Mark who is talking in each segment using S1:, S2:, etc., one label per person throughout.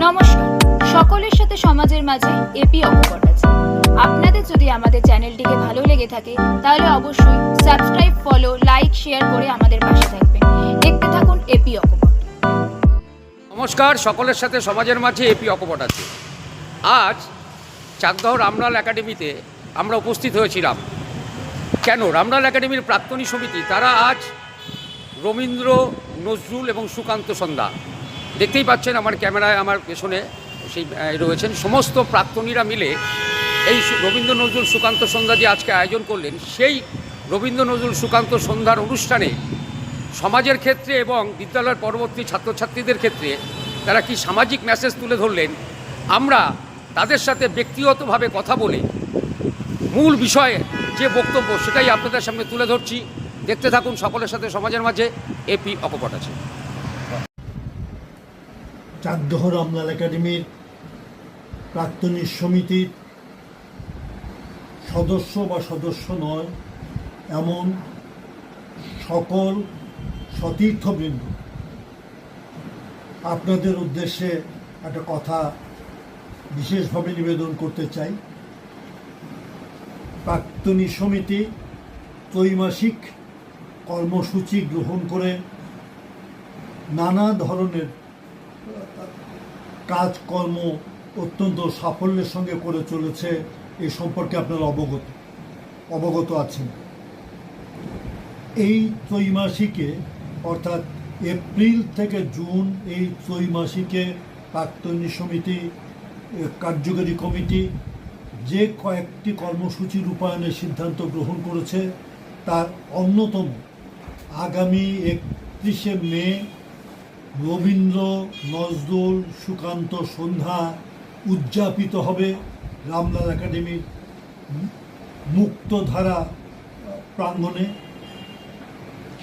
S1: নমস্কার, সকলের সাথে সমাজের মাঝে এপি অকপট আছে। আপনাদের যদি আমাদের চ্যানেলটিকে ভালো লেগে থাকে তাহলে অবশ্যই সাবস্ক্রাইব, ফলো, লাইক, শেয়ার করে আমাদের পাশে থাকবেন। দেখতে থাকুন এপি অকপট।
S2: নমস্কার, সকলের সাথে সমাজের মাঝে এপি অকপট আছে। আজ চাকদহ রামলাল একাডেমিতে আমরা উপস্থিত হয়েছিলাম। কেন? রামলাল একাডেমির প্রাক্তনী সমিতি তারা আজ রবীন্দ্র, নজরুল এবং সুকান্ত সন্ধ্যা, দেখতেই পাচ্ছেন আমার ক্যামেরায় আমার পেছনে সেই রয়েছেন, সমস্ত প্রাক্তনীরা মিলে এই রবীন্দ্র, নজরুল, সুকান্ত সন্ধ্যা যে আজকে আয়োজন করলেন, সেই রবীন্দ্র, নজরুল, সুকান্ত সন্ধ্যার অনুষ্ঠানে সমাজের ক্ষেত্রে এবং বিদ্যালয়ের পরবর্তী ছাত্রছাত্রীদের ক্ষেত্রে তারা কি সামাজিক মেসেজ তুলে ধরলেন, আমরা তাদের সাথে ব্যক্তিগতভাবে কথা বলে মূল বিষয়ে যে বক্তব্য সেটাই আপনাদের সামনে তুলে ধরছি। দেখতে থাকুন সকলের সাথে সমাজের মাঝে এপি অকপট আছে।
S3: চাকদহ রামলাল একাডেমির প্রাক্তনী সমিতির সদস্য বা সদস্য নয় এমন সকল সতীর্থবৃন্দ, আপনাদের উদ্দেশ্যে একটা কথা বিশেষভাবে নিবেদন করতে চাই। প্রাক্তনী সমিতি ত্রৈমাসিক কর্মসূচি গ্রহণ করে নানা ধরনের কাজকর্ম অত্যন্ত সাফল্যের সঙ্গে করে চলেছে, এই সম্পর্কে আপনারা অবগত আছেন। এই ত্রৈমাসিকে অর্থাৎ এপ্রিল থেকে জুন, এই ত্রৈমাসিকে প্রাক্তনী সমিতি কার্যকরী কমিটি যে কয়েকটি কর্মসূচি রূপায়ণের সিদ্ধান্ত গ্রহণ করেছে তার অন্যতম আগামী 31শে মে রবীন্দ্র, নজরুল, সুকান্ত সন্ধ্যা উদযাপিত হবে রামলাল একাডেমির মুক্তধারা প্রাঙ্গণে।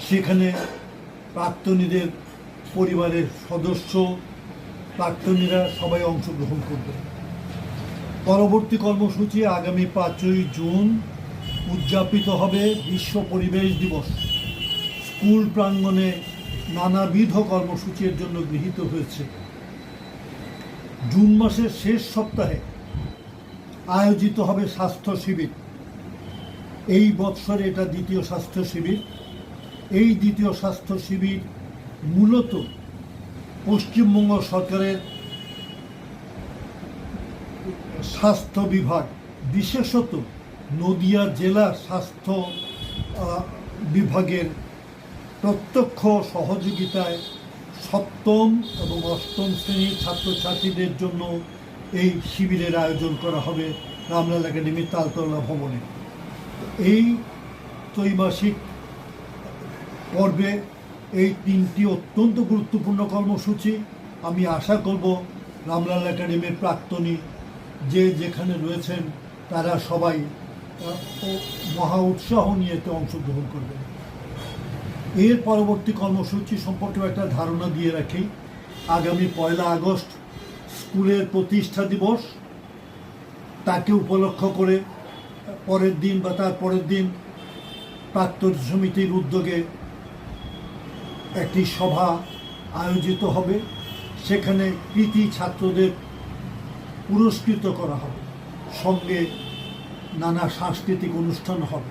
S3: সেখানে প্রাক্তনীদের পরিবারের সদস্য, প্রাক্তনীরা সবাই অংশগ্রহণ করবে। পরবর্তী কর্মসূচি আগামী 5ই জুন উদযাপিত হবে বিশ্ব পরিবেশ দিবস। স্কুল প্রাঙ্গণে নানাবিধ কর্মসূচির জন্য গৃহীত হয়েছে। জুন মাসের শেষ সপ্তাহে আয়োজিত হবে স্বাস্থ্য শিবির। এই বৎসরে এটা দ্বিতীয় স্বাস্থ্য শিবির। এই দ্বিতীয় স্বাস্থ্য শিবির মূলত পশ্চিমবঙ্গ সরকারের স্বাস্থ্য বিভাগ, বিশেষত নদিয়া জেলা স্বাস্থ্য বিভাগের প্রত্যক্ষ সহযোগিতায় সপ্তম এবং অষ্টম শ্রেণীর ছাত্রছাত্রীদের জন্য এই শিবিরের আয়োজন করা হবে রামলাল একাডেমির তালতলা ভবনে। এই ত্রৈমাসিক পর্বে এই 3টি অত্যন্ত গুরুত্বপূর্ণ কর্মসূচি, আমি আশা করব রামলাল একাডেমির প্রাক্তনী যে যেখানে রয়েছেন তারা সবাই মহা উৎসাহ নিয়ে এতে অংশগ্রহণ করবেন। এর পরবর্তী কর্মসূচি সম্পর্কেও একটা ধারণা দিয়ে রাখি। আগামী 1 আগস্ট স্কুলের প্রতিষ্ঠা দিবস, তাকে উপলক্ষ করে পরের দিন বা তার পরের দিন প্রাক্তনী সমিতির উদ্যোগে একটি সভা আয়োজিত হবে। সেখানে কৃতী ছাত্রদের পুরস্কৃত করা হবে, সঙ্গে নানা সাংস্কৃতিক অনুষ্ঠান হবে।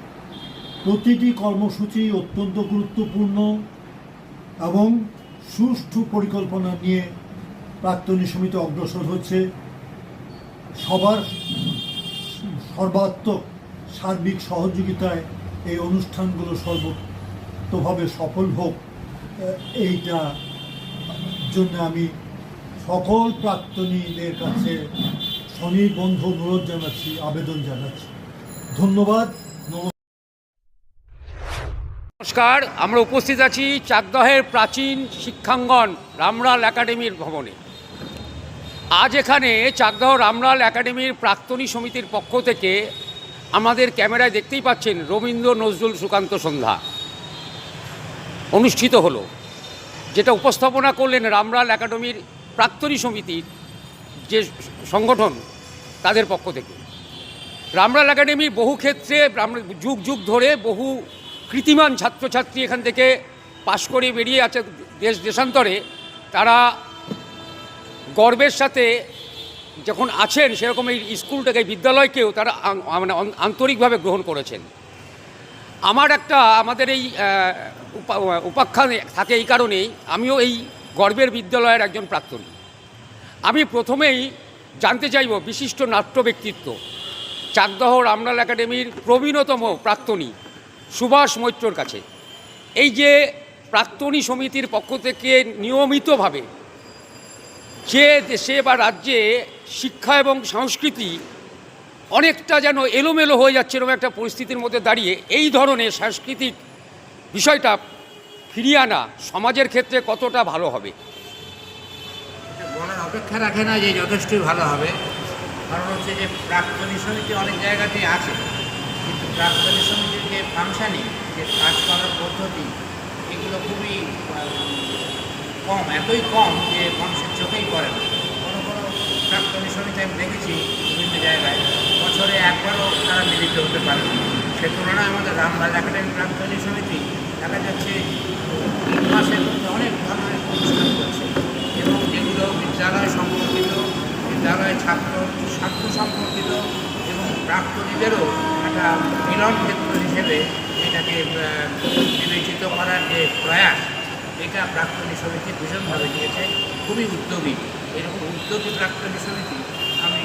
S3: প্রতিটি কর্মসূচি অত্যন্ত গুরুত্বপূর্ণ এবং সুষ্ঠু পরিকল্পনা নিয়ে প্রাক্তনী সমিতি অগ্রসর হচ্ছে। সবার সর্বাত্মক সার্বিক সহযোগিতায় এই অনুষ্ঠানগুলো সর্বতভাবে সফল হোক, এইটা জন্য আমি সকল প্রাক্তনীদের কাছে স্বনির্বন্ধ অনুরোধ জানাচ্ছি, আবেদন জানাচ্ছি। ধন্যবাদ।
S2: নমস্কার, আমরা উপস্থিত আছি চাকদহের প্রাচীন শিক্ষাঙ্গন রামলাল একাডেমির ভবনে। আজ এখানে চাকদহ রামলাল একাডেমির প্রাক্তনী সমিতির পক্ষ থেকে আমাদের ক্যামেরায় দেখতেই পাচ্ছেন রবীন্দ্র, নজরুল, সুকান্ত সন্ধ্যা অনুষ্ঠিত হলো, যেটা উপস্থাপনা করলেন রামলাল একাডেমির প্রাক্তনী সমিতির যে সংগঠন তাদের পক্ষ থেকে। রামলাল একাডেমি বহু ক্ষেত্রে যুগ যুগ ধরে বহু কৃতিমান ছাত্রছাত্রী এখান থেকে পাশ করে বেরিয়ে আছে দেশ দেশান্তরে। তারা গর্বের সাথে যখন আছেন, সেরকম এই স্কুলটাকে, এই বিদ্যালয়কেও তারা মানে আন্তরিকভাবে গ্রহণ করেছেন। আমাদের এই উপাখ্যান থাকে এই কারণেই, আমিও এই গর্বের বিদ্যালয়ের একজন প্রাক্তনী। আমি প্রথমেই জানতে চাইব বিশিষ্ট নাট্য ব্যক্তিত্ব চাকদহ রামলাল একাডেমির প্রবীণতম প্রাক্তনী সুভাষ মৈত্রর কাছে, এই যে প্রাক্তনী সমিতির পক্ষ থেকে নিয়মিতভাবে যে দেশে বা রাজ্যে শিক্ষা এবং সংস্কৃতি অনেকটা যেন এলোমেলো হয়ে যাচ্ছে, এরকম একটা পরিস্থিতির মধ্যে দাঁড়িয়ে এই ধরনের সাংস্কৃতিক বিষয়টা ফিরিয়ে আনা সমাজের ক্ষেত্রে কতটা ভালো হবে?
S4: বলার অপেক্ষা রাখে না যে যথেষ্টই ভালো হবে। কারণ হচ্ছে যে প্রাক্তনী সমিতি অনেক জায়গাতেই আছে, কিন্তু প্রাক্তনী সমিতির যে ফাংশানিং, যে কাজ করার পদ্ধতি, এগুলো খুবই কম, এতই কম যে মানুষের চোখেই পড়ে না। কোনো কোনো প্রাক্তনী সমিতি আমি দেখেছি বিভিন্ন জায়গায় বছরে একবারও তারা মিলিত হতে পারে না। সে তুলনায় আমাদের রামলাল একাডেমি প্রাক্তনী সমিতি দেখা যাচ্ছে 3 মাসের মধ্যে অনেক ধরনের অনুষ্ঠান করছে, এবং যেগুলো বিদ্যালয় সম্পর্কিত, বিদ্যালয় ছাত্র সম্পর্কিত এবং প্রাক্তনীদেরও একটা মিলন ক্ষেত্র হিসেবে এটাকে বিবেচিত করার যে প্রয়াস, এটা প্রাক্তনী সমিতি ভীষণভাবে নিয়েছে, খুবই উদ্যোগী। এরকম উদ্যোগী প্রাক্তনী সমিতি আমি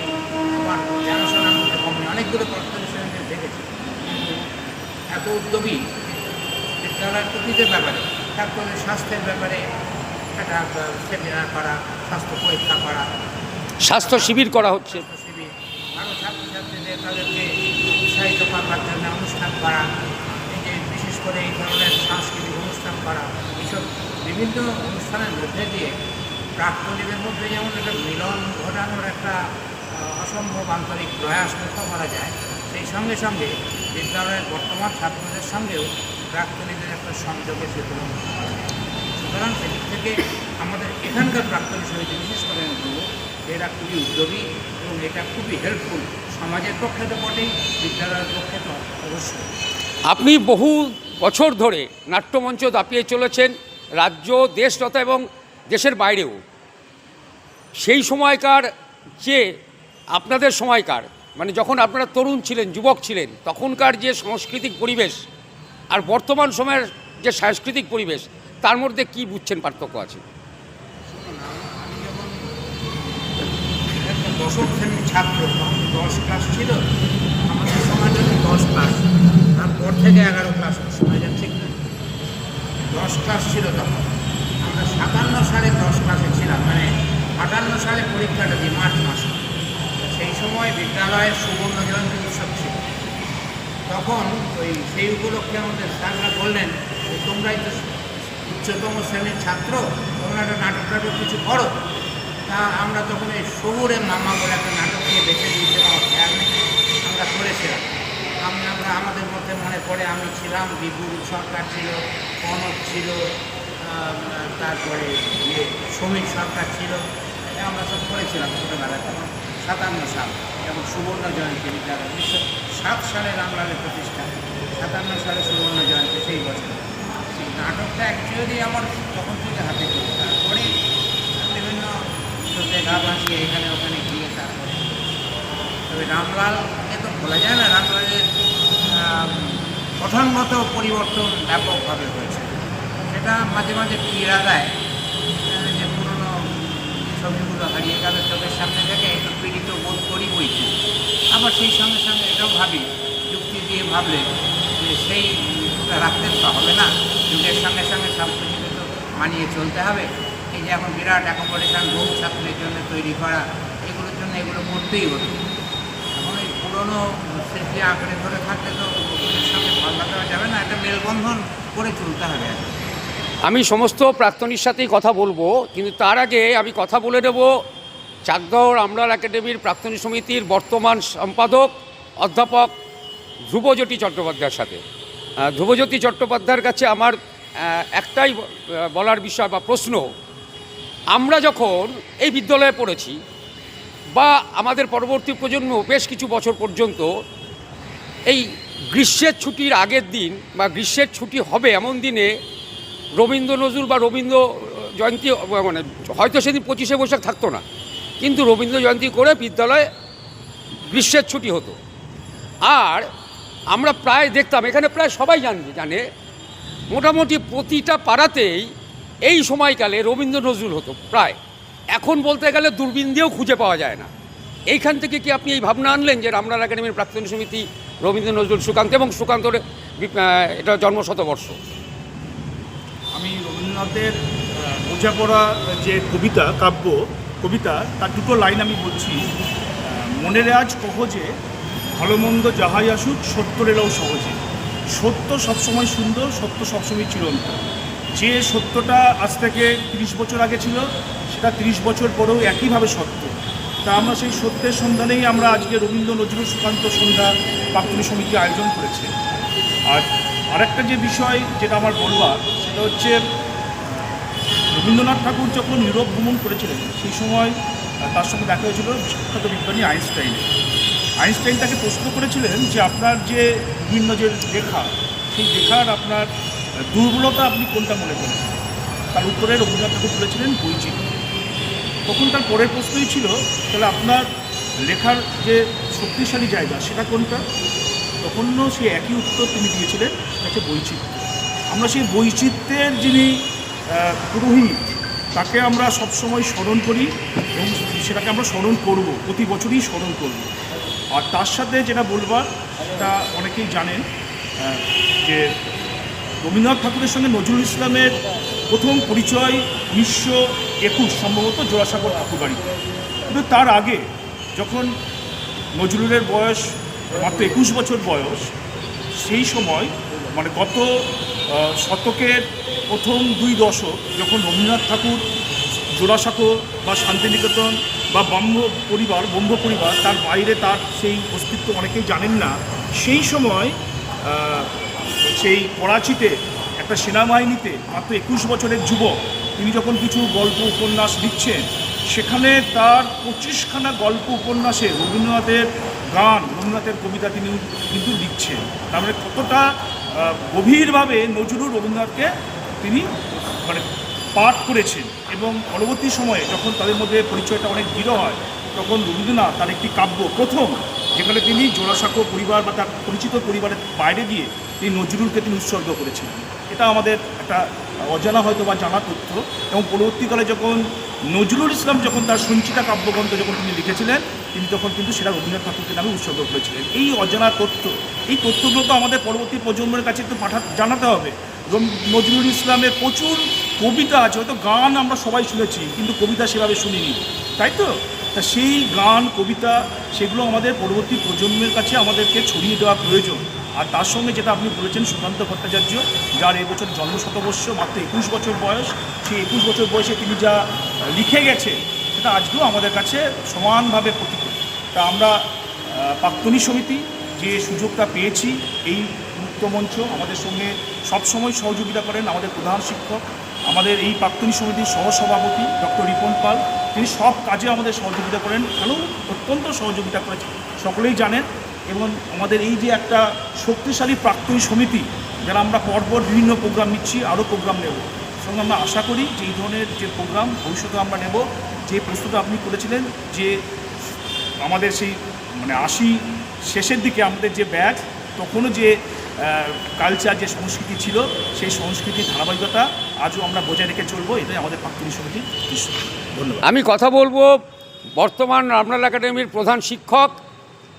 S4: আমার জানাশোনার মধ্যে কমে অনেকগুলো প্রাক্তনী সমিতি দেখেছি, কিন্তু এত উদ্যোগী বিদ্যালয়ের প্রতিটির ব্যাপারে, ছাত্রদের স্বাস্থ্যের ব্যাপারে একটা সেমিনার করা, স্বাস্থ্য পরীক্ষা করা,
S2: স্বাস্থ্য শিবির করা হচ্ছে,
S4: শিবির, আরও ছাত্রছাত্রীদের তাদেরকে উৎসাহিত করবার জন্য অনুষ্ঠান করা, এই যে বিশেষ করে এই ধরনের সাংস্কৃতিক অনুষ্ঠান করা, এইসব বিভিন্ন অনুষ্ঠানের মধ্যে দিয়ে প্রাক্তনীদের মধ্যে যেমন একটা মিলন ঘটানোর একটা অসম্ভব আন্তরিক প্রয়াস লক্ষ্য করা যায়, সেই সঙ্গে সঙ্গে বিদ্যালয়ের বর্তমান ছাত্রদের সঙ্গেও প্রাক্তনীদের একটা সংযোগের সেতু করা যায়। সুতরাং সেদিক থেকে আমাদের এখানকার প্রাক্তনী সমিতি, বিশেষ করে আমি বলব, এরা খুবই উদ্যোগী এবং এটা খুবই হেল্পফুল, সমাজের পক্ষে তো বটেই, বিদ্যালয়ের পক্ষে তো অবশ্যই।
S2: আপনি বহু বছর ধরে নাট্যমঞ্চ দাপিয়ে চলেছেন, রাজ্য, দেশ তথা এবং দেশের বাইরেও। সেই সময়কার যে আপনাদের সময়কার, মানে যখন আপনারা তরুণ ছিলেন, যুবক ছিলেন, তখনকার যে সাংস্কৃতিক পরিবেশ আর বর্তমান সময়ের যে সাংস্কৃতিক পরিবেশ, তার মধ্যে কি বুঝছেন পার্থক্য আছে?
S4: আমি যখন একটা দশম শ্রেণীর ছাত্র, তখন 10 ক্লাস ছিল, আমাদের সময় যদি 10 ক্লাস, তারপর থেকে 11 ক্লাস সময় যাচ্ছে, ঠিক না? 10 ক্লাস ছিল তখন। আমরা 57 সালে 10 ক্লাসে ছিলাম, মানে 58 সালে পরীক্ষাটা দিই মার্চ মাসে। সেই সময় বিদ্যালয়ের সুবর্ণ জয়ন্তী উৎসব ছিল। তখন সেই উপলক্ষে আমাদের স্যাররা বললেন যে তোমরাই তো উচ্চতম শ্রেণীর ছাত্র, তোমরা একটা নাটক কিছু করো। তা আমরা তখন এই শহুরে মামা বলে একটা নাটক নিয়ে বেছে দিয়েছিলাম, আমার খেয়াল নেই, আমরা করেছিলাম। আমরা আমাদের মধ্যে মনে পড়ে আমি ছিলাম, বিপুল সরকার ছিল, কনক ছিল, তারপরে সমীর সরকার ছিল, আমরা সব করেছিলাম ছোটোবেলায়। তখন 57 সাল, যেমন সুবর্ণ জয়ন্তী বিদ্যালয় 1907 সালে রামলালের প্রতিষ্ঠা, 57 সালে সুবর্ণ জয়ন্তী, সেই বছর। সেই নাটকটা অ্যাকচুয়ালি আমার তখন থেকে হাতে করি, তারপরে বিভিন্ন স্রোতে গা ভাসিয়ে এখানে ওখানে গিয়ে তারপরে। তবে রামলালকে তো বলা যায় না, রামলালের গঠনগত পরিবর্তন ব্যাপকভাবে হয়েছে। সেটা মাঝে মাঝে পীড়া দেয় যে পুরনো ছবিগুলো হারিয়ে গেল চোখের সামনে থেকে, একটু পীড়িত বোধ করি বইতে। আবার সেই সঙ্গে সঙ্গে এটাও ভাবি, যুক্তি দিয়ে ভাবলে যে সেইটা রাখতে তো হবে না, যুগের সঙ্গে সঙ্গে সব কিছুকে তো মানিয়ে চলতে হবে। এই যে এখন বিরাট অ্যাকোমোডেশন বহু ছাত্রের জন্য তৈরি করা, এগুলোর জন্য এগুলো করতেই হতো। এখন এই পুরনো স্মৃতি আঁকড়ে ধরে থাকলে তো ওদের সঙ্গে পাল্লা দেওয়া যাবে না, একটা মেলবন্ধন করে চলতে হবে।
S2: আমি সমস্ত প্রাক্তনীর সাথেই কথা বলবো, কিন্তু তার আগে আমি কথা বলে নেব চাকদহ রামলাল একাডেমির প্রাক্তনী সমিতির বর্তমান সম্পাদক অধ্যাপক ধ্রুবজ্যোতি চট্টোপাধ্যায়ের সাথে। ধ্রুবজ্যোতি চট্টোপাধ্যায়ের কাছে আমার একটাই বলার বিষয় বা প্রশ্ন, আমরা যখন এই বিদ্যালয়ে পড়েছি বা আমাদের পরবর্তী প্রজন্ম বেশ কিছু বছর পর্যন্ত এই গ্রীষ্মের ছুটির আগের দিন বা গ্রীষ্মের ছুটি হবে এমন দিনে রবীন্দ্র নজরুল বা রবীন্দ্র জয়ন্তী, মানে হয়তো সেদিন 25শে বৈশাখ থাকতো না, কিন্তু রবীন্দ্র জয়ন্তী করে বিদ্যালয়ে গ্রীষ্মের ছুটি হতো। আর আমরা প্রায় দেখতাম, এখানে প্রায় সবাই জানে মোটামুটি প্রতিটা পাড়াতেই এই সময়কালে রবীন্দ্র নজরুল হতো প্রায়। এখন বলতে গেলে দূরবীন দিয়েও খুঁজে পাওয়া যায় না। এইখান থেকে কি আপনি এই ভাবনা আনলেন যে রামলাল একাডেমির প্রাক্তনী সমিতি রবীন্দ্র নজরুল সুকান্ত এবং সুকান্তর এটা জন্মশতবর্ষ?
S5: আমি রবীন্দ্রনাথের বোঝাপড়া যে কবিতা তার দুটো লাইন আমি বলছি। মনের আজ কহজে ভালো মন্দ যাহাই আসুক সত্যর এলাও সহজে। সত্য সবসময় সুন্দর, সত্য সবসময় চিরন্তন। যে সত্যটা আজ থেকে 30 বছর আগে ছিল সেটা 30 বছর পরেও একইভাবে সত্য। তা আমরা সেই সত্যের সন্ধানেই আমরা আজকে রবীন্দ্র নজরুল সুকান্ত সন্ধ্যা প্রাক্তনী সমিতি আয়োজন করেছে। আর আরেকটা যে বিষয় যেটা আমার বলবার সেটা হচ্ছে, রবীন্দ্রনাথ ঠাকুর যখন ইউরোপ ভ্রমণ করেছিলেন সেই সময় তার সঙ্গে দেখা হয়েছিল বিখ্যাত বিজ্ঞানী আইনস্টাইন তাকে প্রশ্ন করেছিলেন যে আপনার যে বিভিন্ন যে লেখা, সেই লেখার আপনার দুর্বলতা আপনি কোনটা মনে করেন? তার উত্তরে রবীন্দ্রনাথ ঠাকুর বলেছিলেন বৈচিত্র্য। তখন তার পরের প্রশ্নই ছিল তাহলে আপনার লেখার যে শক্তিশালী জায়গা সেটা কোনটা? তখনও সেই একই উত্তর তিনি দিয়েছিলেন, হচ্ছে বৈচিত্র্য। আমরা সেই বৈচিত্র্যের যিনি পুরোহিত তাকে আমরা সবসময় স্মরণ করি এবং সেটাকে আমরা স্মরণ করব, প্রতি বছরই স্মরণ করব। আর তার সাথে যেটা বলবার, সেটা অনেকেই জানেন যে রবীন্দ্রনাথ ঠাকুরের সঙ্গে নজরুল ইসলামের প্রথম পরিচয় 1921 সম্ভবত জোড়াসাঁকোর ঠাকুরবাড়িতে। কিন্তু তার আগে যখন নজরুলের বয়স মাত্র 21 বছর বয়স, সেই সময় মানে গত শতকের প্রথম 2 দশক যখন রবীন্দ্রনাথ ঠাকুর জোড়াসাঁকো বা শান্তিনিকেতন বা ব্রহ্ম পরিবার তার বাইরে তার সেই অস্তিত্ব অনেকেই জানেন না। সেই সময় সেই করাচিতে একটা সেনাবাহিনীতে মাত্র 21 বছরের যুবক তিনি যখন কিছু গল্প উপন্যাস লিখছেন, সেখানে তার 25খানা গল্প উপন্যাসে রবীন্দ্রনাথের গান, রবীন্দ্রনাথের কবিতা তিনি কিন্তু লিখছেন। তার মানে কতটা গভীরভাবে নজরুল রবীন্দ্রনাথকে তিনি মানে পাঠ করেছেন। এবং পরবর্তী সময়ে যখন তাদের মধ্যে পরিচয়টা অনেক দৃঢ় হয়, তখন রবীন্দ্রনাথ তার একটি কাব্য প্রথম, যেখানে তিনি জোড়াসাঁকো পরিবার বা তার পরিচিত পরিবারের বাইরে গিয়ে তিনি নজরুলকে তিনি উৎসর্গ করেছিলেন। এটা আমাদের একটা অজানা হয়তো বা জানা তথ্য। এবং পরবর্তীকালে যখন নজরুল ইসলাম যখন তার সঞ্চিতা কাব্যগ্রন্থ যখন তিনি লিখেছিলেন, তিনি তখন কিন্তু সেটা রবীন্দ্রনাথ ঠাকুরকে নামে উৎসর্গ করেছিলেন। এই অজানা তথ্য, এই তথ্যগুলো তো আমাদের পরবর্তী প্রজন্মের কাছে একটু জানাতে হবে। নজরুল ইসলামের প্রচুর কবিতা আছে, হয়তো গান আমরা সবাই শুনেছি কিন্তু কবিতা সেভাবে শুনিনি, তাই তো? তা সেই গান কবিতা সেগুলো আমাদের পরবর্তী প্রজন্মের কাছে আমাদেরকে ছড়িয়ে দেওয়া প্রয়োজন। আর তার সঙ্গে যেটা আপনি বলেছেন সুকান্ত ভট্টাচার্য, যার এবছর জন্মশতবর্ষ, মাত্র 21 বছর বয়স, সেই 21 বছর বয়সে তিনি যা লিখে গেছে সেটা আজকেও আমাদের কাছে সমানভাবে প্রতীক। তা আমরা প্রাক্তনী সমিতি যে সুযোগটা পেয়েছি, এই মুক্ত মঞ্চ আমাদের সঙ্গে সবসময় সহযোগিতা করেন আমাদের প্রধান শিক্ষক, আমাদের এই প্রাক্তনী সমিতির সহসভাপতি ডক্টর রিপন পাল, তিনি সব কাজে আমাদের সহযোগিতা করেন, কেন অত্যন্ত সহযোগিতা করেছেন সকলেই জানেন। এবং আমাদের এই যে একটা শক্তিশালী প্রাক্তনী সমিতি, যারা আমরা পরপর বিভিন্ন প্রোগ্রাম নিচ্ছি, আরও প্রোগ্রাম নেব, সঙ্গে আমরা আশা করি যে এই ধরনের যে প্রোগ্রাম ভবিষ্যতে আমরা নেব। যে প্রশ্নটা আপনি করেছিলেন যে আমাদের সেই মানে 80 শেষের দিকে আমাদের যে ব্যাচ, তখনও যে কালচার যে সংস্কৃতি ছিল, সেই সংস্কৃতির ধারাবাহিকতা আজও আমরা বজায় রেখে চলবো, এটাই আমাদের প্রাক্তনী সমিতির উদ্দেশ্য। ধন্যবাদ।
S2: আমি কথা বলবো বর্তমান রামলাল একাডেমির প্রধান শিক্ষক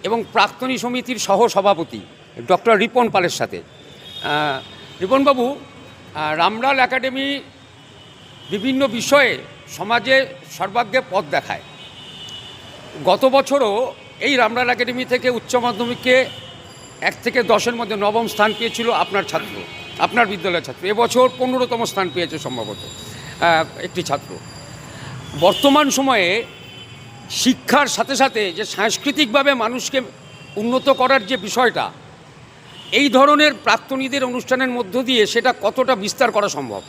S2: এবং প্রাক্তনী সমিতির সহসভাপতি ডক্টর রিপন পালের সাথে। রিপনবাবু, রামলাল একাডেমি বিভিন্ন বিষয়ে সমাজে সর্বাগ্রে পথ দেখায়। গত বছরও এই রামলাল একাডেমি থেকে উচ্চ মাধ্যমিকে 1 থেকে 10-এর মধ্যে 9ম স্থান পেয়েছিল আপনার ছাত্র, আপনার বিদ্যালয়ের ছাত্র। এবছর 15তম স্থান পেয়েছে সম্ভবত একটি ছাত্র। বর্তমান সময়ে শিক্ষার সাথে সাথে যে সাংস্কৃতিকভাবে মানুষকে উন্নত করার যে বিষয়টা, এই ধরনের প্রাক্তনীদের অনুষ্ঠানের মধ্য দিয়ে সেটা কতটা বিস্তার করা সম্ভব?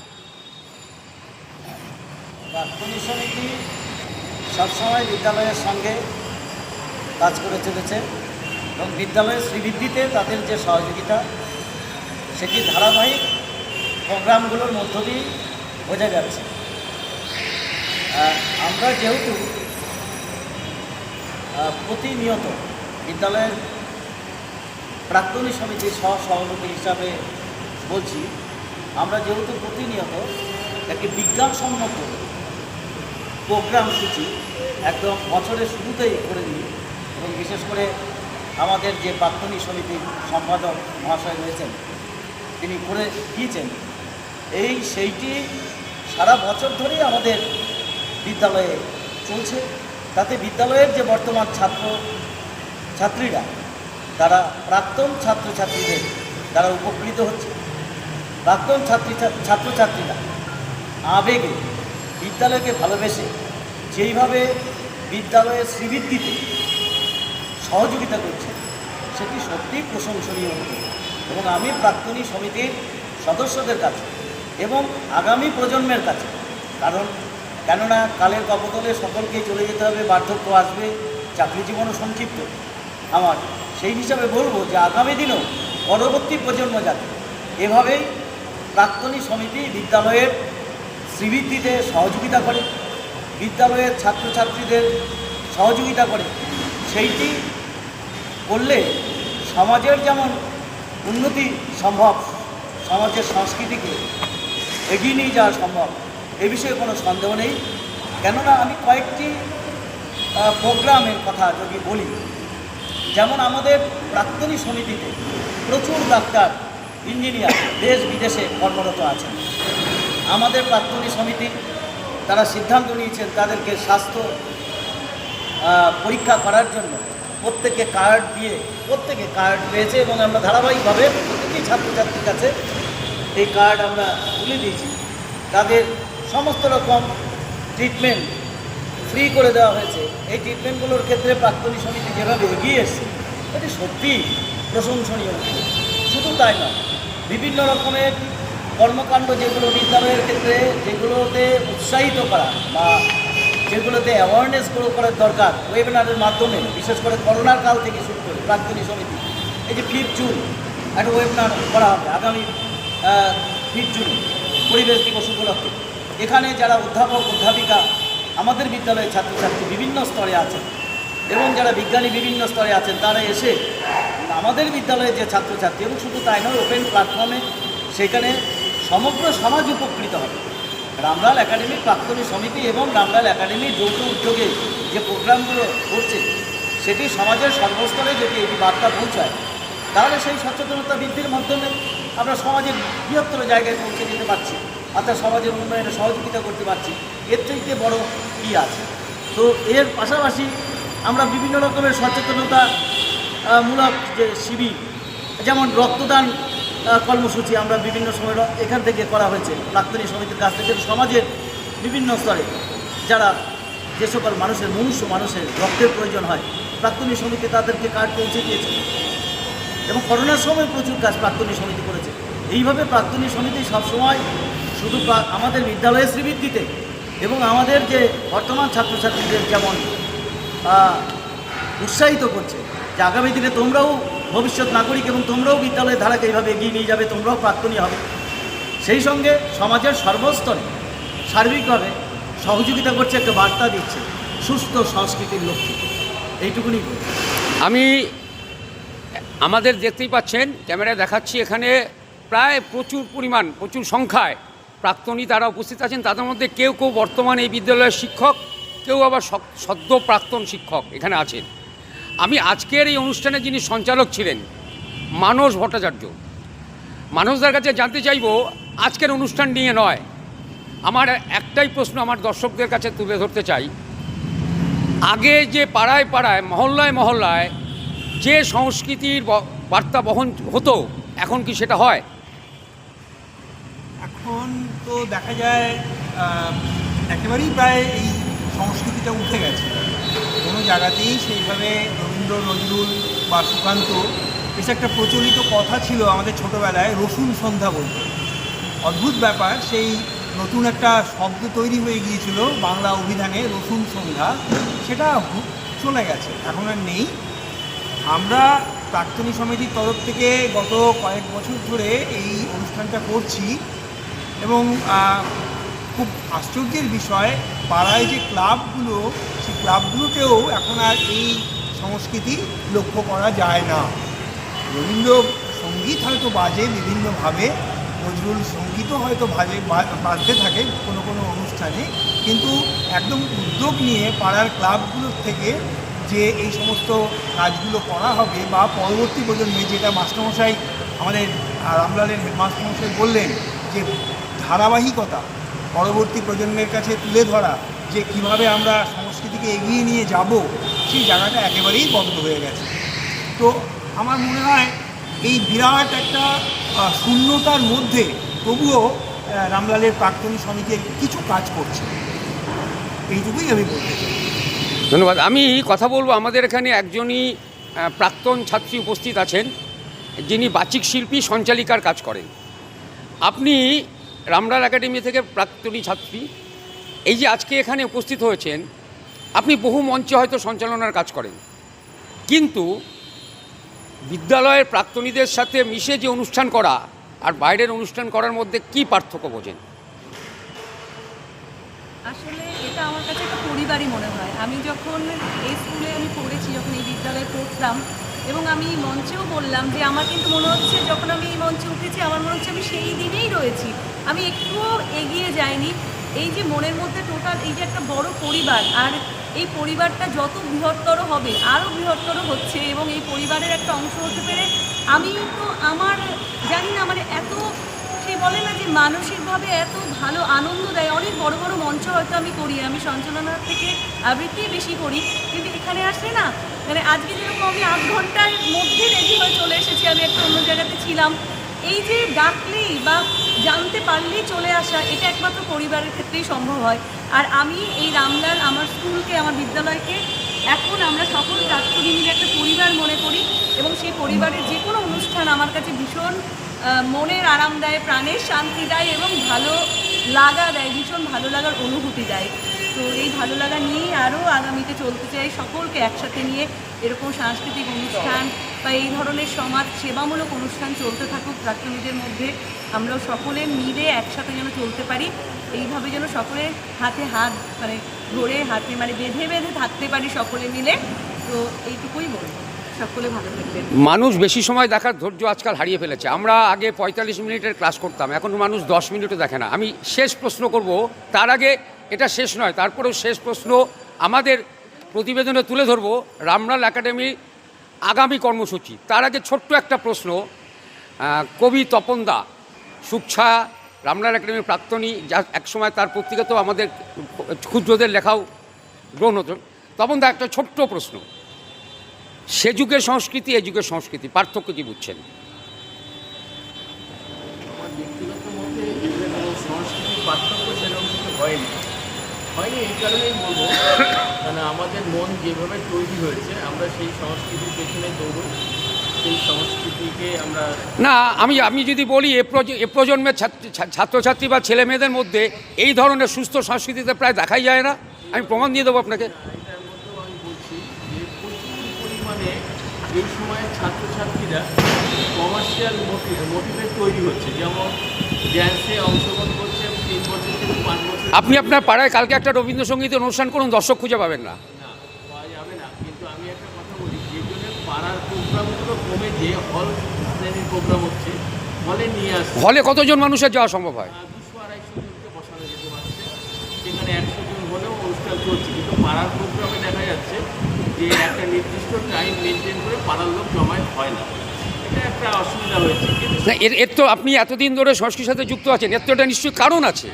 S6: প্রাক্তনী সমিতি সবসময় বিদ্যালয়ের সঙ্গে কাজ করে চলেছে এবং বিদ্যালয়ের শ্রীবৃদ্ধিতে তাদের যে সহযোগিতা, সেটি ধারাবাহিক প্রোগ্রামগুলোর মধ্য দিয়ে বোঝা যাচ্ছে। আমরা যেহেতু প্রতিনিয়ত বিদ্যালয়ের প্রাক্তনী সমিতির সহসভাপতি হিসাবে বলছি, আমরা যেহেতু প্রতিনিয়ত একটি বিজ্ঞানসম্মত প্রোগ্রাম সূচি একদম বছরের শুরুতেই করে দিই, এবং বিশেষ করে আমাদের যে প্রাক্তনী সমিতির সম্পাদক মহাশয় রয়েছেন তিনি করে দিয়েছেন, সেইটি সারা বছর ধরেই আমাদের বিদ্যালয়ে চলছে। তাতে বিদ্যালয়ের যে বর্তমান ছাত্রীরা তারা প্রাক্তন ছাত্রছাত্রীদের দ্বারা উপকৃত হচ্ছে। প্রাক্তন ছাত্রছাত্রীরা আবেগে বিদ্যালয়কে ভালোবেসে যেইভাবে বিদ্যালয়ের শ্রীবৃদ্ধিতে সহযোগিতা করছে সেটি সত্যিই প্রশংসনীয় হতো। এবং আমি প্রাক্তনী সমিতির সদস্যদের কাছে এবং আগামী প্রজন্মের কাছে, কেননা কালের কপতলে সকলকেই চলে যেতে হবে, বার্ধক্য আসবে, চাকরি জীবনও সংক্ষিপ্ত। আমার সেই হিসাবে বলবো যে আগামী দিনেও পরবর্তী প্রজন্ম যাতে এভাবেই প্রাক্তনী সমিতি বিদ্যালয়ের শ্রীবৃদ্ধিতে সহযোগিতা করে, বিদ্যালয়ের ছাত্রছাত্রীদের সহযোগিতা করে, সেইটি করলে সমাজের যেমন উন্নতি সম্ভব, সমাজের সংস্কৃতিকে এগিয়ে নিয়ে যাওয়া সম্ভব, এ বিষয়ে কোনো সন্দেহ নেই। কেননা আমি কয়েকটি প্রোগ্রামের কথা যদি বলি, যেমন আমাদের প্রাক্তনী সমিতিতে প্রচুর ডাক্তার, ইঞ্জিনিয়ার দেশ বিদেশে কর্মরত আছেন। আমাদের প্রাক্তনী সমিতি তারা সিদ্ধান্ত নিয়েছেন তাদেরকে স্বাস্থ্য পরীক্ষা করার জন্য প্রত্যেকে কার্ড পেয়েছে, এবং আমরা ধারাবাহিকভাবে প্রত্যেকটি ছাত্রছাত্রীর কাছে এই কার্ড আমরা তুলে দিয়েছি। তাদের সমস্ত রকম ট্রিটমেন্ট ফ্রি করে দেওয়া হয়েছে। এই ট্রিটমেন্টগুলোর ক্ষেত্রে প্রাক্তনী সমিতি যেভাবে এগিয়ে এসছে এটি সত্যিই প্রশংসনীয়। শুধু তাই নয়, বিভিন্ন রকমের কর্মকাণ্ড যেগুলো বিদ্যালয়ের ক্ষেত্রে যেগুলোতে উৎসাহিত করা বা যেগুলোতে অ্যাওয়ারনেস করার দরকার, ওয়েবিনারের মাধ্যমে, বিশেষ করে করোনার কাল থেকে শুরু করে প্রাক্তনী সমিতি এই যে 5 জুন একটা ওয়েবিনার করা হবে, আগামী 5 জুন পরিবেশ দিবস উপলক্ষে। এখানে যারা অধ্যাপক অধ্যাপিকা আমাদের বিদ্যালয়ের ছাত্রছাত্রী বিভিন্ন স্তরে আছেন এবং যারা বিজ্ঞানী বিভিন্ন স্তরে আছেন, তারা এসে আমাদের বিদ্যালয়ের যে ছাত্রছাত্রী, এবং শুধু তাই নয়, ওপেন প্ল্যাটফর্মে সেখানে সমগ্র সমাজ উপকৃত হবে। রামলাল একাডেমির প্রাক্তনী সমিতি এবং রামলাল একাডেমির যৌথ উদ্যোগে যে প্রোগ্রামগুলো করছে সেটি সমাজের সর্বস্তরে যদি এই বার্তা পৌঁছায়, তাহলে সেই সচেতনতা বৃদ্ধির মাধ্যমে আমরা সমাজের বৃহত্তর জায়গায় পৌঁছে দিতে পারছি, অর্থাৎ সমাজের উন্নয়নে সহযোগিতা করতে পারছি। এর থেকে বড় কী আছে? তো এর পাশাপাশি আমরা বিভিন্ন রকমের সচেতনতা মূলক যে শিবির, যেমন রক্তদান কর্মসূচি আমরা বিভিন্ন সময় এখান থেকে করা হয়েছে প্রাক্তনী সমিতির কাছ থেকে। সমাজের বিভিন্ন স্তরে যারা যে সকল মানুষের রক্তের প্রয়োজন হয়, প্রাক্তনী সমিতি তাদেরকে কার্ড পৌঁছে দিয়েছে। এবং করোনার সময় প্রচুর কাজ প্রাক্তনী সমিতি করেছে। এইভাবে প্রাক্তনী সমিতি সবসময় শুধু আমাদের বিদ্যালয়ের শ্রীবৃদ্ধিতে এবং আমাদের যে বর্তমান ছাত্রছাত্রীদের যেমন উৎসাহিত করছে যে আগামী দিনে তোমরাও ভবিষ্যৎ নাগরিক এবং তোমরাও বিদ্যালয়ের ধারাকে এইভাবে এগিয়ে নিয়ে যাবে, তোমরাও প্রাক্তনী হবে। সেই সঙ্গে সমাজের সর্বস্তরে সার্বিকভাবে সহযোগিতা করছে, একটা বার্তা দিচ্ছে সুস্থ সংস্কৃতির লক্ষ্যে। এইটুকুনি
S2: আমি আমাদের দেখতেই পাচ্ছেন, ক্যামেরায় দেখাচ্ছি, এখানে প্রায় প্রচুর সংখ্যায় প্রাক্তনী তারা উপস্থিত আছেন। তাদের মধ্যে কেউ বর্তমান এই বিদ্যালয়ের শিক্ষক, কেউ আবার সদ্য প্রাক্তন শিক্ষক এখানে আছেন। আমি আজকের এই অনুষ্ঠানে যিনি সঞ্চালক ছিলেন, মানস ভট্টাচার্য, মানসদার কাছে জানতে চাইব আজকের অনুষ্ঠান নিয়ে নয়, আমার একটাই প্রশ্ন আমার দর্শকদের কাছে তুলে ধরতে চাই। আগে যে পাড়ায় মহল্লায় যে সংস্কৃতির বার্তা বহন হতো, এখন কি সেটা হয়?
S7: এখন তো দেখা যায় একেবারেই প্রায় এই সংস্কৃতিটা উঠে গেছে। কোনো জায়গাতেই সেইভাবে রবীন্দ্র, নজরুল বা সুকান্ত, বেশ একটা প্রচলিত কথা ছিল আমাদের ছোটোবেলায়, রসুন সন্ধ্যা বলতে। অদ্ভুত ব্যাপার, সেই নতুন একটা শব্দ তৈরি হয়ে গিয়েছিল বাংলা অভিধানে, রসুন সন্ধ্যা, সেটা চলে গেছে, এখন আর নেই। আমরা প্রাক্তনী সমিতির তরফ থেকে গত কয়েক বছর ধরে এই অনুষ্ঠানটা করছি এবং খুব আশ্চর্যের বিষয়, পাড়ায় যে ক্লাবগুলো, সেই ক্লাবগুলোকেও এখন আর এই সংস্কৃতি লক্ষ্য করা যায় না। রবীন্দ্র সঙ্গীত হয়তো বাজে বিভিন্নভাবে, নজরুল সঙ্গীতও হয়তো বাজতে থাকে কোনো কোনো অনুষ্ঠানে, কিন্তু একদম উদ্যোগ নিয়ে পাড়ার ক্লাবগুলোর থেকে যে এই সমস্ত কাজগুলো করা হবে বা পরবর্তী প্রজন্মে, যেটা মাস্টারমশাই আমাদের রামলালের হেডমাস্টারমশাই বললেন, যে ধারাবাহিকতা পরবর্তী প্রজন্মের কাছে তুলে ধরা, যে কিভাবে আমরা সংস্কৃতিকে এগিয়ে নিয়ে যাব, সেই জায়গাটা একেবারেই বন্ধ হয়ে গেছে। তো আমার মনে হয় এই বিরাট একটা শূন্যতার মধ্যে তবুও রামলালের প্রাক্তনী সমিতি কিছু কাজ করছে, এইটুকুই আমি বলতে চাই।
S2: ধন্যবাদ। আমি কথা বলবো, আমাদের এখানে একজনই প্রাক্তন ছাত্রী উপস্থিত আছেন, যিনি বাচিক শিল্পী সঞ্চালিকার কাজ করেন। আপনি রামলাল একাডেমি থেকে প্রাক্তনী ছাত্রী, এই যে আজকে এখানে উপস্থিত হয়েছেন, আপনি বহু মঞ্চে হয়তো সঞ্চালনার কাজ করেন, কিন্তু বিদ্যালয়ের প্রাক্তনীদের সাথে মিশে যে অনুষ্ঠান করা আর বাইরের অনুষ্ঠান করার মধ্যে কি পার্থক্য বোঝেন?
S8: আসলে এটা আমার কাছে একটা পরিবারই মনে হয়। আমি যখন এই স্কুলে আমি পড়েছি, যখন এই বিদ্যালয়ে পড়তাম, এবং আমি মঞ্চেও বললাম যে আমার কিন্তু মনে হচ্ছে যখন আমি এই মঞ্চে উঠেছি, আমার মনে হচ্ছে আমি সেই দিনেই রয়েছি, আমি একটুও এগিয়ে যাইনি। এই যে মনের মধ্যে টোটাল এই যে একটা বড় পরিবার, আর এই পরিবারটা যত বৃহত্তর হবে আরও বৃহত্তর হচ্ছে, এবং এই পরিবারের একটা অংশ হতে পেরে আমি তো আমার জানি না, মানে এত, সে বলে না যে মানসিকভাবে এত ভালো আনন্দ দেয়। অনেক বড় বড় মঞ্চ হয়তো আমি করি, আমি সঞ্চালনার থেকে আবৃত্তি বেশি করি, কিন্তু এখানে আসলে না, মানে আজকে যেরকম আমি 8 ঘন্টার মধ্যে রেডি হয়ে চলে এসেছি, আমি একটা অন্য জায়গাতে ছিলাম, এই যে ডাকলেই বা জানতে পারলেই চলে আসা, এটা একমাত্র পরিবারের ক্ষেত্রেই সম্ভব হয়। আর আমি এই রামলাল, আমার স্কুলকে, আমার বিদ্যালয়কে এখন আমরা সকল ছাত্রী মিলে একটা পরিবার মনে করি, এবং সেই পরিবারের যে কোনো অনুষ্ঠান আমার কাছে ভীষণ মনের আরাম দেয়, প্রাণের শান্তি দেয়, এবং ভালো লাগা দেয়, ভীষণ ভালো লাগার অনুভূতি দেয়। তো এই ভালো লাগা নিয়েই আরও আগামীতে চলতে চাই, সকলকে একসাথে নিয়ে এরকম সাংস্কৃতিক অনুষ্ঠান বা এই ধরনের সমাজ সেবামূলক অনুষ্ঠান চলতে থাকুক প্রাক্তনীদের মধ্যে, আমরাও সকলে মিলে একসাথে যেন চলতে পারি, এইভাবে যেন সকলে হাতে হাত মানে ধরে, হাতে মানে বেঁধে বেঁধে থাকতে পারি সকলে মিলে। তো এইটুকুই বলবো, সকলে ভালো থাকবেন।
S2: মানুষ বেশি সময় দেখার ধৈর্য আজকাল হারিয়ে ফেলেছে। আমরা আগে 45 মিনিটের ক্লাস করতাম, এখন মানুষ 10 মিনিটও দেখে না। আমি শেষ প্রশ্ন করব, তার আগে এটা শেষ নয়, তারপরেও শেষ প্রশ্ন আমাদের প্রতিবেদনে তুলে ধরবো রামলাল একাডেমির আগামী কর্মসূচি। তার আগে ছোট্ট একটা প্রশ্ন, কবি তপন দা, সুচ্ছা রামলাল একাডেমির প্রাক্তনী, যা একসময় তার পত্রিকাতেও আমাদের ক্ষুদ্রদের লেখাও গ্রহণ হতো। তপন দা, একটা ছোট্ট প্রশ্ন, সে যুগের সংস্কৃতি এ যুগের সংস্কৃতি পার্থক্য কী বুঝছেন?
S9: আমার ব্যক্তিগত মতে এগুলো কোনো সংস্কৃতির পার্থক্য সেরকম কিছু হয়নি এই কারণেই বলবো, কারণ আমাদের মন যেভাবে তৈরি হয়েছে আমরা সেই সংস্কৃতির পেছনে দৌড়ই, সেই সংস্কৃতিকে আমরা
S2: না, আমি যদি বলি এ প্রজন্মের ছাত্রছাত্রী বা ছেলে মেয়েদের মধ্যে এই ধরনের সুস্থ সংস্কৃতিতে প্রায় দেখাই যায় না। আমি প্রমাণ দিয়ে দেবো আপনাকে।
S9: এটার মধ্যেও আমি বলছি যে প্রচুর পরিমাণে এই সময়ের ছাত্রছাত্রীরা কমার্শিয়াল মোটিভে তৈরি হচ্ছে, যেমন ড্যান্সে অংশগ্রহণ করছে 3 বছর থেকে 5 বছর।
S2: আপনি আপনার পাড়ায় কালকে একটা রবীন্দ্রসঙ্গীতের অনুষ্ঠান করুন, দর্শক খুঁজে পাবেন না।
S9: না, পাওয়া যাবে না। কিন্তু আমি একটা কথা বলি, যে জন্য পাড়ার প্রোগ্রামগুলো কমে যে হল শ্রেণীর প্রোগ্রাম হচ্ছে, হলে নিয়ে আসছে,
S2: হলে কতজন মানুষের যাওয়া সম্ভব হয়?
S9: 200-250 জনকে বসানো যেতে পারছে, সেখানে 100 জন হলেও অনুষ্ঠান চলছে। কিন্তু পাড়ার প্রোগ্রামে দেখা যাচ্ছে যে একটা নির্দিষ্ট টাইম মেনটেন করে পাড়ার লোক জমায়েত হয় না, এটা একটা অসুবিধা হয়েছে। কিন্তু
S2: না, এর তো আপনি এতদিন ধরে সংস্কৃতির সাথে যুক্ত আছেন, এর তো এটা নিশ্চয়ই কারণ আছে।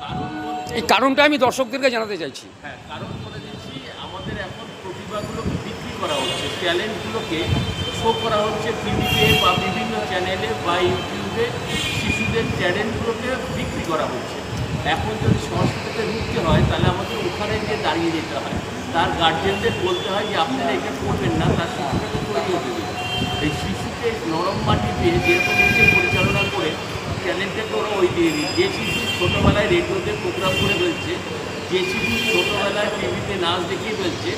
S9: কারণ বলতে,
S2: এই কারণটা আমি দর্শকদেরকে জানাতে চাইছি।
S9: হ্যাঁ, কারণ বলে দিচ্ছি, আমাদের এখন প্রতিভাগুলোকে বিক্রি করা হচ্ছে, ট্যালেন্টগুলোকে শো করা হচ্ছে টিভিতে বা বিভিন্ন চ্যানেলে বা ইউটিউবে, শিশুদের ট্যালেন্টগুলোকে বিক্রি করা হচ্ছে। এখন যদি সংস্কৃতিতে ঢুকতে হয় তাহলে আমাদের ওখানে গিয়ে দাঁড়িয়ে যেতে হয়, তার গার্জেনদের বলতে হয় যে আপনারা এটা করবেন না, তার শিশুটাকে তৈরি হতে দিন। এই শিশুকে নরম মাটি দিয়ে যেরকম নিজে পরিচালনা করে ট্যালেন্টটাকে ওরা ওই দিয়ে দিই। যে শিশু ছোটোবেলায় রেডিওতে প্রোগ্রাম করে ফেলছে, যে শিশু ছোটোবেলায় টিভিতে নাচ দেখিয়ে ফেলছে,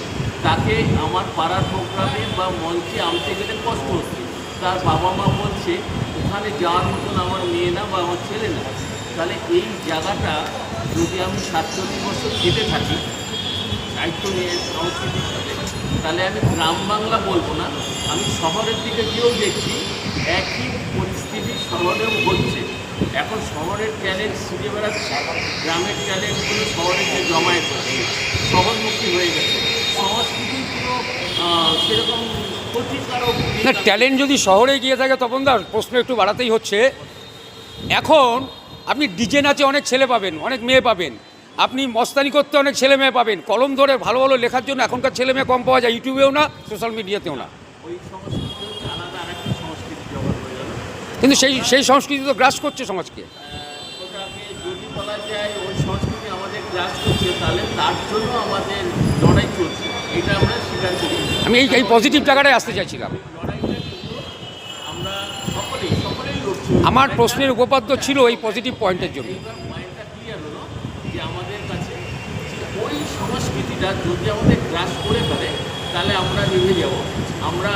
S9: তাকে আমার পাড়ার প্রোগ্রামে বা মঞ্চে আনতে গেলে কষ্ট হচ্ছে। তার বাবা মা বলছে ওখানে যাওয়ার মতন আমার মেয়ে না বা আমার ছেলে না। তাহলে এই জায়গাটা যদি আমি 47 বছর কেটে থাকি সাহিত্য নিয়ে, সংস্কৃতির সাথে, তাহলে আমি গ্রাম বাংলা বলবো না, আমি শহরের দিকে গিয়েও দেখছি একই পরিস্থিতি শহরেও হচ্ছে। এখন শহরের ট্যালেন্ট ছুটে বেড়াচ্ছে, গ্রামের ট্যালেন্টগুলো শহরে যে জমায়েত হচ্ছে, শহরমুখী হয়ে গেছে। সংস্কৃতি পুরো সেরকম ক্ষতিকারক
S2: না, ট্যালেন্ট যদি শহরে গিয়ে থাকে তখন দা প্রশ্ন একটু বাড়াতেই হচ্ছে। এখন আপনি ডিজে নাচে অনেক ছেলে পাবেন, অনেক মেয়ে পাবেন, আপনি মস্তানি করতে অনেক ছেলে মেয়ে পাবেন, কলম ধরে ভালো ভালো লেখার জন্য এখনকার ছেলে মেয়ে কম পাওয়া যায়, ইউটিউবেও না, সোশ্যাল মিডিয়াতেও না।
S9: ওই সংস্কৃতি হচ্ছে আলাদা আরেকটা সংস্কৃতি জগৎ হয়ে গেল।
S2: কিন্তু সেই সংস্কৃতি তো গ্রাস করছে সমাজকে।
S9: ওটাকে যদি বলা যায় ওই সংস্কৃতি আমাদের গ্রাস করছে, তাহলে তার জন্য আমাদের লড়াই চলছে, এটা আমরা স্বীকার করি।
S2: আমি এই পজিটিভ জায়গাটায় আসতে চাইছিলাম।
S9: লড়াইটা কিন্তু আমরা সকলেই লড়ছি।
S2: আমার প্রশ্নের উপপাদ্য ছিল এই পজিটিভ পয়েন্টের জন্য।
S9: এবার পয়েন্টটা ক্লিয়ার হলো যে আমাদের কাছে যে ওই সংস্কৃতিটা যদি আমাদের গ্রাস করে ফেলে তাহলে আমরা নিভে যাব, আমরা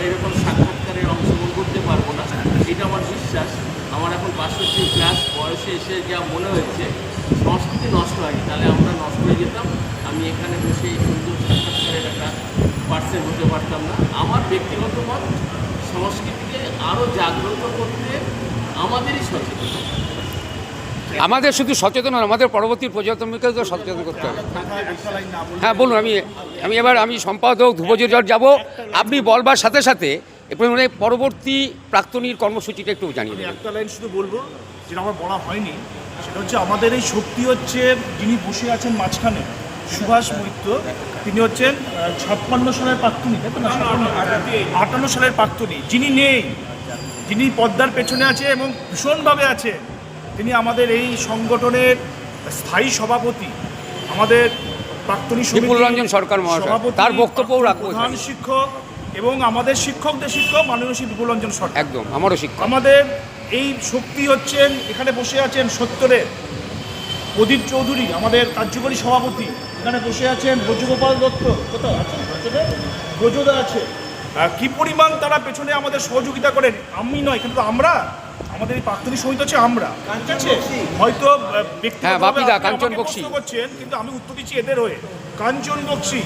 S9: এরকম সাক্ষাৎকারে অংশগ্রহণ করতে পারবো না, এটা আমার বিশ্বাস। আমার এখন 62+ বয়সে এসে যা মনে হচ্ছে সংস্কৃতি নষ্ট হয়নি, তাহলে আমরা নষ্ট হয়ে যেতাম। আমি এখানে বসে এই সুন্দর সাক্ষাৎকারের একটা পার্সেন্ট হতে পারতাম না। আমার ব্যক্তিগত মত, সংস্কৃতিকে আরও জাগ্রত করতে আমাদেরই সচেতন।
S2: আমাদের শুধু সচেতন নয়, আমাদের পরবর্তী প্রজন্মকে তো সচেতন করতে হবে। হ্যাঁ বলুন। আমি সম্পাদক ধ্রুবজোর যাব, আপনি বলবার সাথে সাথে মানে পরবর্তী প্রাক্তনীর কর্মসূচিটা একটু জানিয়ে
S5: আমি
S2: দেবেন।
S5: একটা লাইন শুধু বলবো, যেটা আমার বলা হয়নি, সেটা হচ্ছে আমাদের এই শক্তি হচ্ছে যিনি বসে আছেন মাঝখানে, সুভাষ মৈত্র, তিনি হচ্ছেন 56 সালের প্রাক্তনী, তাই তো না? 58 সালের প্রাক্তনী। যিনি নেই, যিনি পদ্মার পেছনে আছে এবং ভীষণভাবে আছে, তিনি আমাদের এই সংগঠনের স্থায়ী সভাপতি, আমাদের প্রাক্তনী
S2: বিপুল রঞ্জন সরকার মহাশয়, তার বক্তব্যও রাখবো।
S5: প্রধান শিক্ষক এবং আমাদের শিক্ষকদের শিক্ষক মাননীয় শ্রী বিপুল রঞ্জন সরকার।
S2: একদম আমারও শিক্ষক।
S5: আমাদের এই শক্তি হচ্ছেন, এখানে বসে আছেন সত্তরের প্রদীপ চৌধুরী, আমাদের কার্যকরী সভাপতি। এখানে বসে আছেন ব্রজগোপাল দত্ত, কোথাও আছেন ব্রজদা আছে। কি পরিমাণ তারা পেছনে আমাদের সহযোগিতা করেন। আমি নয়, কিন্তু আমরা, আমাদের এই প্রাক্তনী সমিতি হচ্ছে আমরা, ঠিক আছে? হয়তো
S2: বাপিদা, কাঞ্চন বক্সি
S5: করছেন, কিন্তু আমি উত্তর দিচ্ছি এদের হয়ে। কাঞ্চন বক্সি,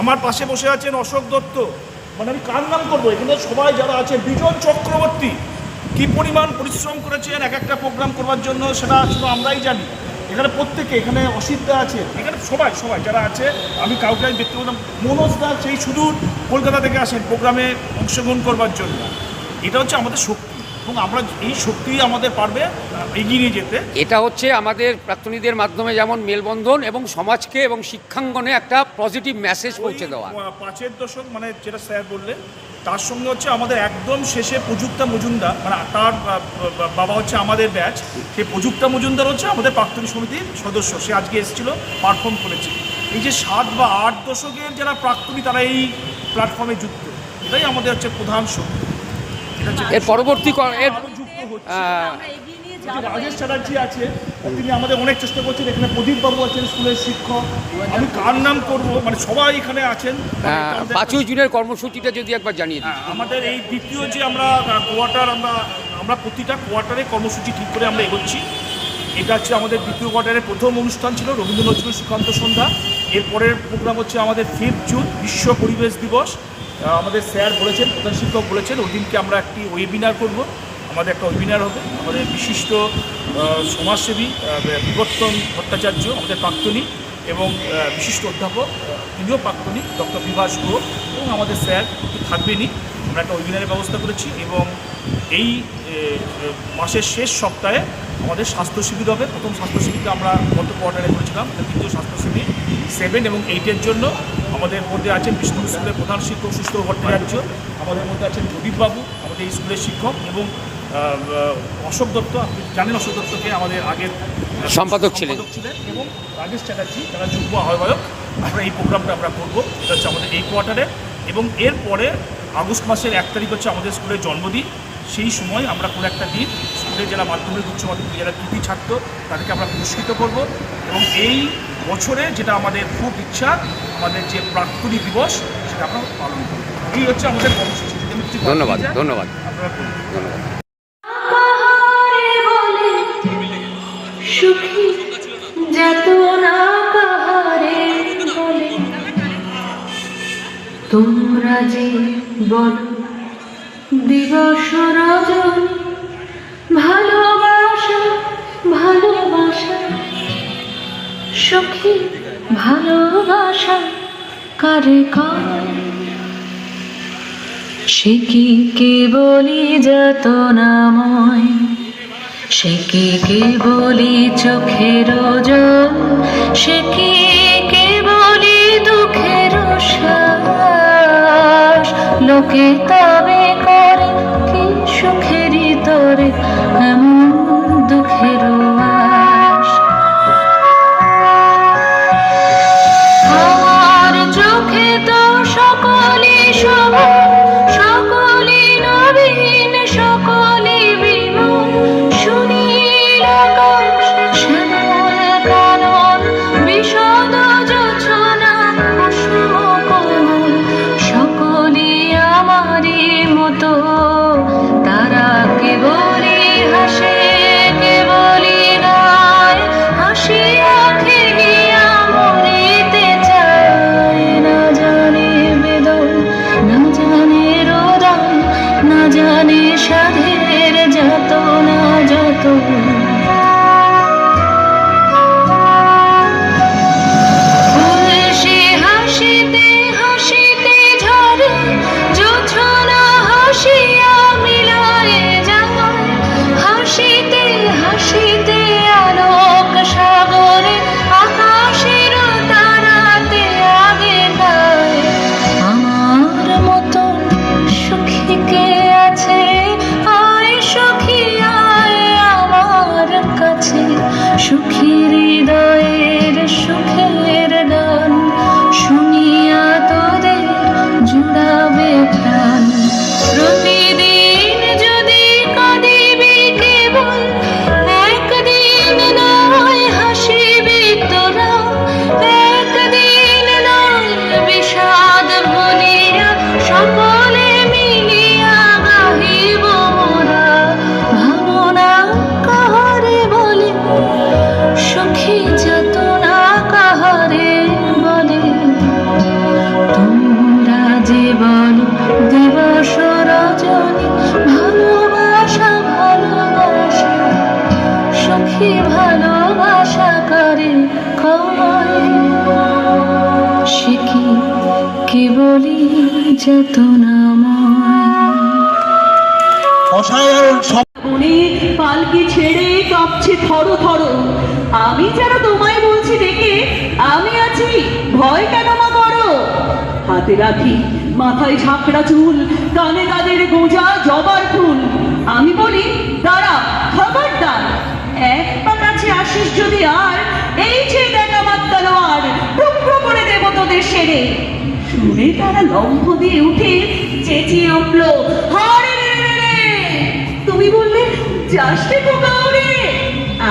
S5: আমার পাশে বসে আছেন অশোক দত্ত, মানে আমি কার নাম করবো, এখানে সবাই যারা আছেন, বিজন চক্রবর্তী, কি পরিমাণ পরিশ্রম করেছেন এক একটা প্রোগ্রাম করবার জন্য, সেটা শুধু আমরাই জানি। এখানে প্রত্যেকে, এখানে অসিতদা আছে, এখানে সবাই যারা আছে, আমি কাউকে ব্যক্তিগত, মনোজ দা সেই সুদূর কলকাতা থেকে আসেন প্রোগ্রামে অংশগ্রহণ করবার জন্য। এটা হচ্ছে আমাদের শক্তি এবং আমরা এই শক্তি আমাদের পারবে এগিয়ে নিয়ে যেতে।
S2: এটা হচ্ছে আমাদের প্রাক্তনীদের মাধ্যমে যেমন মেলবন্ধন এবং সমাজকে এবং শিক্ষাঙ্গনে একটা পজিটিভ মেসেজ পৌঁছে দেওয়া।
S5: 5-এর দশক, মানে যেটা স্যার বললেন, তার সঙ্গে হচ্ছে আমাদের একদম শেষে প্রযুক্তা মজুমদার, মানে তার বাবা হচ্ছে আমাদের ব্যাচ, সেই প্রযুক্তা মজুমদার হচ্ছে আমাদের প্রাক্তনী সমিতির সদস্য। সে আজকে এসেছিল, পারফর্ম করেছে। এই যে 7 বা 8 দশকের যারা প্রাক্তনী, তারা এই প্ল্যাটফর্মে যুক্ত, এটাই আমাদের হচ্ছে প্রধান শক্তি।
S2: এর পরবর্তী
S5: রাজেশ চ্যাটার্জি আছে, তিনি আমাদের অনেক চেষ্টা করছেন। এখানে প্রদীপবাবু আছেন, স্কুলের শিক্ষক, আমি কার নাম করব, মানে সবাই এখানে আছেন।
S2: 5ই জুনের কর্মসূচিটা যদি একবার জানিয়ে দিই।
S5: আমাদের এই দ্বিতীয় যে আমরা কোয়ার্টার, আমরা প্রতিটা কোয়ার্টারে কর্মসূচি ঠিক করে আমরা এগোচ্ছি। এটা হচ্ছে আমাদের দ্বিতীয় কোয়ার্টারের প্রথম অনুষ্ঠান ছিল রবীন্দ্র নজরুল সুকান্ত সন্ধ্যা। এরপরের প্রোগ্রাম হচ্ছে আমাদের 5 জুন বিশ্ব পরিবেশ দিবস। আমাদের স্যার বলেছেন, প্রধান শিক্ষক বলেছেন, ওই দিনকে আমরা একটি ওয়েবিনার করব। আমাদের একটা ওয়েবিনার হবে, আমাদের বিশিষ্ট সমাজসেবী বিবর্তন ভট্টাচার্য, আমাদের প্রাক্তনী, এবং বিশিষ্ট অধ্যাপক, তিনিও প্রাক্তনী, ডক্টর বিভাস গুহ, এবং আমাদের স্যার থাকবেনই। আমরা একটা ওয়েবিনারের ব্যবস্থা করেছি এবং এই মাসের শেষ সপ্তাহে আমাদের স্বাস্থ্য শিবির হবে। প্রথম স্বাস্থ্য শিবিরটা আমরা গত কোয়ার্টারে করেছিলাম, দ্বিতীয় স্বাস্থ্য শিবির 7 এবং 8-এর জন্য। আমাদের মধ্যে আছেন বিষ্ণু স্কুলের প্রধান শিক্ষক সুস্থ ভট্টাচার্য, আমাদের মধ্যে আছেন প্রদীপবাবু, আমাদের এই স্কুলের শিক্ষক, এবং অশোক দত্ত, আপনি জানেন অশোক দত্তকে, আমাদের আগের
S2: সম্পাদক ছিলেন,
S5: এবং রাজেশ চ্যাটার্জি, যারা যুগ্ম আহ্বায়ক। আমরা এই প্রোগ্রামটা আমরা করবো, এটা হচ্ছে আমাদের এই কোয়ার্টারে। এবং এরপরে আগস্ট মাসের 1 তারিখ হচ্ছে আমাদের স্কুলের জন্মদিন। সেই সময় আমরা কোনো একটা দিন স্কুলের যারা মাধ্যমিক উচ্চ মাধ্যমিক যারা কৃতি ছাত্র, তাদেরকে আমরা পুরস্কৃত করব। এবং এই বছরে যেটা আমাদের খুব ইচ্ছা, আমাদের যে প্রাক্তনী দিবস, সেটা আমরা পালন করব। এই হচ্ছে আমাদের কর্মসূচি।
S2: ধন্যবাদ।
S5: আপনারা করুন।
S2: ধন্যবাদ।
S10: সুখী যত না কাহারে বলে
S8: তোমরা যে বলো দিবস রজনী, ভালোবাসা ভালোবাসা সখী ভালোবাসা কারে কার, সে কি কেবলি যাতনাময়, সে কি কেবলি চোখের জল, সে কি কেবলি দুঃখের শ্বাস, লোকে তবে করে কি সুখেরই তরে এমন দুঃখের আশ। আমার চোখে তো সকলে সমান, সকলে নবীন, সকলে বিমল, সুনীল আকাশ শ্যামল কানন, বিশদ যোছনা কুসুম কোমল, সকলে আমারই মতো, তারা কেবলি হাসে কেবলি গায়, হাসিয়া খেলিয়া মরিতে চায়, না জানে বেদন না জানে রোদন, না জানে সাধের যাতনা যত। সে হাসিতে হাসিতে ঝরে, জোছনা হাসিয়া মিলায়ে যায়, হাসিতে হাসিতে আলোক সাগরে, আকাশের তারাতে আগে গায়। আমার মতন সুখী কে আছে, আয় সখী আয় আমার কাছে, সুখী হৃদয়ের সুখের গান, শুনিয়া তোদের জুড়াবে প্রাণ। প্রতিদিন যদি কাঁদিবি কেবল, একদিন নয় হাসিবি তোরা, একদিন নয় বিষাদ ভুলিয়া, সকলে মিলিয়া গাহিব মোরা। ভাবনা কাহারে বলে, সখী যাতনা কাহারে বলে, তোমরা যে বলো দিবস রজনী, ভালোবাসা ভালোবাসা সখী ভালোবাসা করে কয়, সে কি কেবলি যাতনাময়।
S7: অসাধারণ
S8: মনে পালকি ছেড়ে কাঁপছে থরো থরো, আমি যেন তোমায় বলছি ডেকে, আমি আছি ভয় কেন মা করো। হাতে রাখি মাথায় ঝাঁকড়া চুল, কানে কাদের গোঁজা জবার ফুল, আমি বলি দাঁড়া খবরদার, এক পা কাছে আসিস যদি আর, এই যে দেখা মাত্তালো আর টুকরো করে দেব তোদের সেরে। শুনে তারা লম্ফ দিয়ে উঠে চেঁচিয়ে উঠল, হরে রে রে রে। তুমি বললে যাসতে কোকাউরে,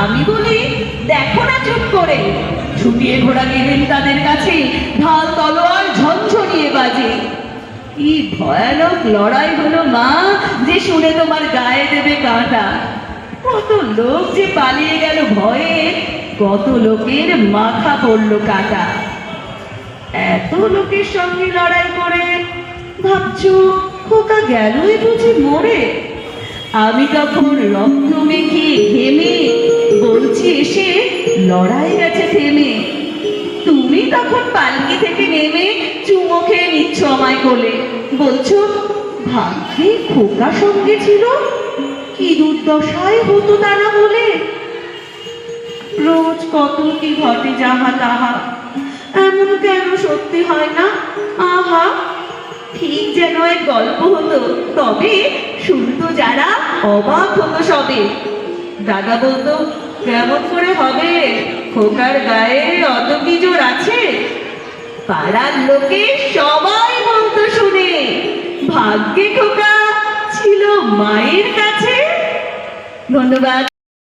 S8: আমি বলি দেখো না চুপ করে। ছুটিয়ে ঘোড়া গেলেন তাদের কাছে, ঢাল তলোয়ার ঝনঝনিয়ে বাজে। কি ভয়ানক লড়াই হলো মা, যে শুনে তোমার গায়ে দেবে কাঁটা। কত লোক যে পালিয়ে গেল ভয়ে, কত লোকের মাথা পড়লো কাটা। এত লোকের সঙ্গে লড়াই করে ভাবছো খোকা গেলই বুঝি মরে। আমি তখন রক্ত মেখে ঘেমে বলছি এসে লড়াই গেছে থেমে। তুমি তখন পালকি থেকে নেমে চুমো খেয়ে নিচ্ছ আমায় কোলে, বলছো ভাগ্যে খোকা সঙ্গে ছিল, কি দুর্দশায় হতো তারা বলে। রোজ কত কি ঘটে যাহা তাহা, এমন কেন সত্যি হয় না আহা। ঠিক যেন এক গল্প হতো, তবে শুনতো যারা অবাক হতো সবে। দাদা বলতো কেমন করে হবে, খোকার গায়ে অত কি জোর আছে। পাড়ার লোকে সবাই বলতো শুনে, ভাগ্যে খোকা ছিল মায়ের কাছে। ধন্যবাদ।